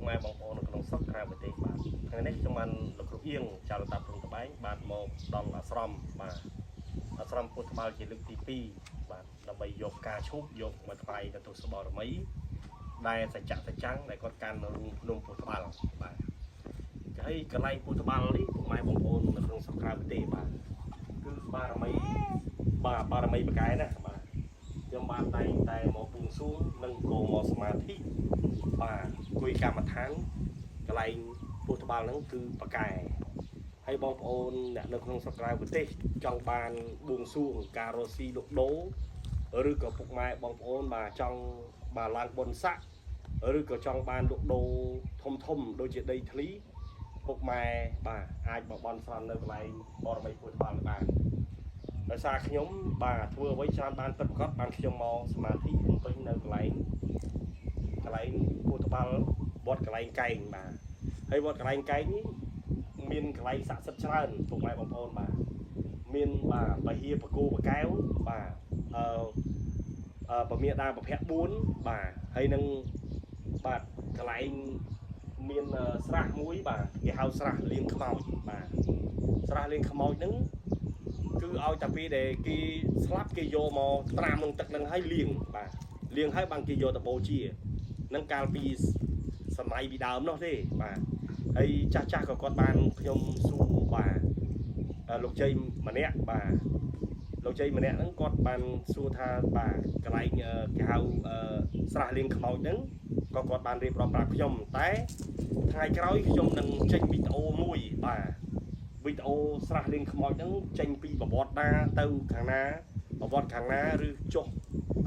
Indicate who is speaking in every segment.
Speaker 1: ម៉ែបងប្អូននៅក្នុងស្រុកក្រៅប្រទេសបាទថ្ងៃនេះខ្ញុំបានលោកគ្រូអៀងចៅលតាព្រំត្បែងបាទមកដល់អាស្រមបាទអាស្រមពុទ្ធបាលជាលើកទី2បាទដើម្បីយកការឈូកយកមកថ្វាយទៅសបរមីដែលសច្ចៈសច្ចាំងដែលគាត់កាន់នៅក្នុងពុទ្ធបាលបាទហើយកន្លែងពុទ្ធបាលនេះពុកម៉ែបងប្អូននៅក្នុងស្រុកក្រៅប្រទេសបាទគឺបារមីបាទបារមីបកែណាបាទខ្ញុំបានតែមកបួងសួងនិងក៏មកសមាធិបាទគួយកម្មដ្ឋានកន្លែងពុទ្ធបាលហ្នឹងគឺបកែហើយបងប្អូនអ្នកនៅក្នុងស្រុកក្រៅប្រទេសចង់បានបួងសួងការរស់ស៊ីលក់ដូរឬក៏ពុកម៉ែបងប្អូនបាទចង់បាទឡើងបុណ្យស័ក្តិឬក៏ចង់បានលក់ដូរធំដូចជាដីធ្លីពុកម៉ែបាទអាចមកបន់ស្រន់នៅកន្លែងបរមីពុទ្ធបាលបានដោយសារខ្ញុំបាទធ្វើអ្វីច្រើនបានពិតប្រាកដបានខ្ញុំមកសមាធិពេញនៅកន្លែងពុទ្ធបាលវត្តកន្លែងកែងបាទហើយវត្តកន្លែងកែងនេះមានកន្លែងស័ក្តិសិទ្ធិច្រើនពុកម៉ែបងប្អូនបាទមានបាទពហិបកោបកែវបាទពមាដាប្រភព4បាទហើយនឹងបាទកន្លែងមានស្រះមួយបាទគេហៅស្រះលៀងខ្មោចបាទស្រះលៀងខ្មោចហ្នឹងគឺឲ្យតែពេលដែលគេស្លាប់គេយកមកត្រាំក្នុងទឹកហ្នឹងឲ្យលាងបាទលាងឲ្យបានគេយកទៅបូជានឹងកាលពីសម័យពីដើមនោះទេបាទហើយចាស់ក៏គាត់បានខ្ញុំសួរបាទលោកជ័យម្នាក់បាទលោកជ័យម្នាក់ហ្នឹងគាត់បានសួរថាបាទកន្លែងគេហៅស្រះលៀងខ្មោចហ្នឹងក៏គាត់បានរៀបរាប់ប្រាប់ខ្ញុំតែថ្ងៃក្រោយខ្ញុំនឹងចេញវីដេអូមួយបាទវីដេអូស្រះលៀងខ្មោចហ្នឹងចេញពីប្រវត្តិណាទៅខាងណាប្រវត្តិខាងណាឬចុះ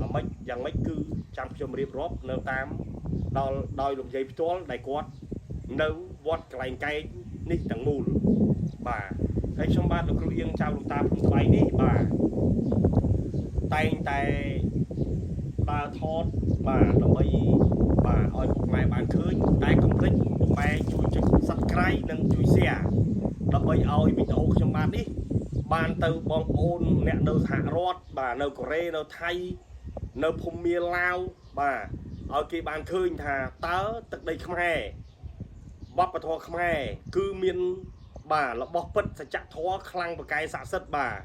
Speaker 1: អាម៉េចយ៉ាងម៉េចគឺចាំខ្ញុំរៀបរាប់នៅតាមដោយលោកយាយផ្ទាល់ដែលគាត់នៅវត្តកន្លែងកែងនេះទាំងមូលបាទហើយខ្ញុំបាទលោកគ្រូអៀងចៅលោកតាភ្នំថ្លៃនេះបាទតែងតែដើរថតបាទដើម្បីបាទឲ្យពុកម៉ែបានឃើញតែកុំភ្លេចពុកម៉ែជួយចុច Subscribe និងជួយ Share ដើម្បីឲ្យវីដេអូខ្ញុំបាទនេះបានទៅបងប្អូនអ្នកនៅសហរដ្ឋបាទនៅកូរ៉េនៅថៃនៅភូមិមាឡាវបាទឲ្យគេបានឃើញថាតើទឹកដីខ្មែរវប្បធម៌ខ្មែរគឺមានបាទរបស់ពិតសច្ចធម៌ខ្លាំងបកាយស័ក្តិសិទ្ធិបាទ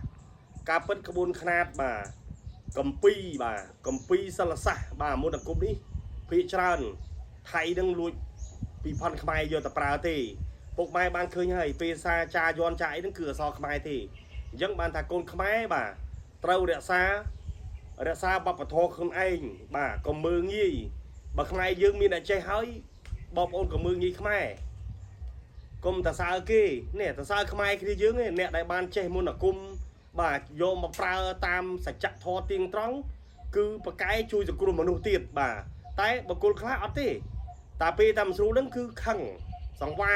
Speaker 1: ការពិតក្បួនខ្នាតបាទកម្ពីបាទកម្ពីសិលសាស្ត្របាទមុនអាគមនេះភាគច្រើនថៃនឹងលួចពីផនខ្មែរយកទៅប្រើទេពុកម៉ែបានឃើញហើយពេលសាចាយន់ចាអីហ្នឹងគឺអសរខ្មែរទេអញ្ចឹងបានថាកូនខ្មែរបាទត្រូវរក្សាវប្បធម៌ខ្លួនឯងបាទកុំមើងងាយបើខ្មែរយើងមានតែចេះហើយបងប្អូនកុំមើងងាយខ្មែរកុំតសើគេនេះតសើខ្មែរគ្នាយើងឯអ្នកដែលបានចេះមុនអាគមបាទយកមកប្រើតាមសច្ចធម៌ទៀងត្រង់គឺប្រកែជួយសង្គ្រោះមនុស្សទៀតបាទតែបុគ្គលខ្លះអត់ទេតែពេលតាមស្រួលហ្នឹងគឺខឹងសង្វា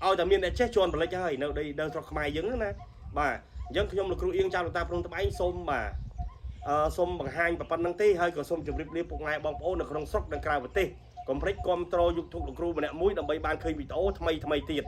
Speaker 1: ឲ្យតែមានតែចេះជន់បលិចហើយនៅស្រុកខ្មែរយើងណាបាទអញ្ចឹងខ្ញុំលោកគ្រូអៀងចៅលោកតាព្រំត្បែងសូមបាទសូមបង្ហាញប៉ុណ្្នឹងទេហើយក៏សូមជម្រាបលាពុកម៉ែបងប្អូននៅក្នុងស្រុកនិងក្រៅប្រទេសកុំភ្លេចគាំទ្រYouTubeលោកគ្រូម្នាក់មួយដើម្បីបានឃើញវីដេអូថ្មីទៀត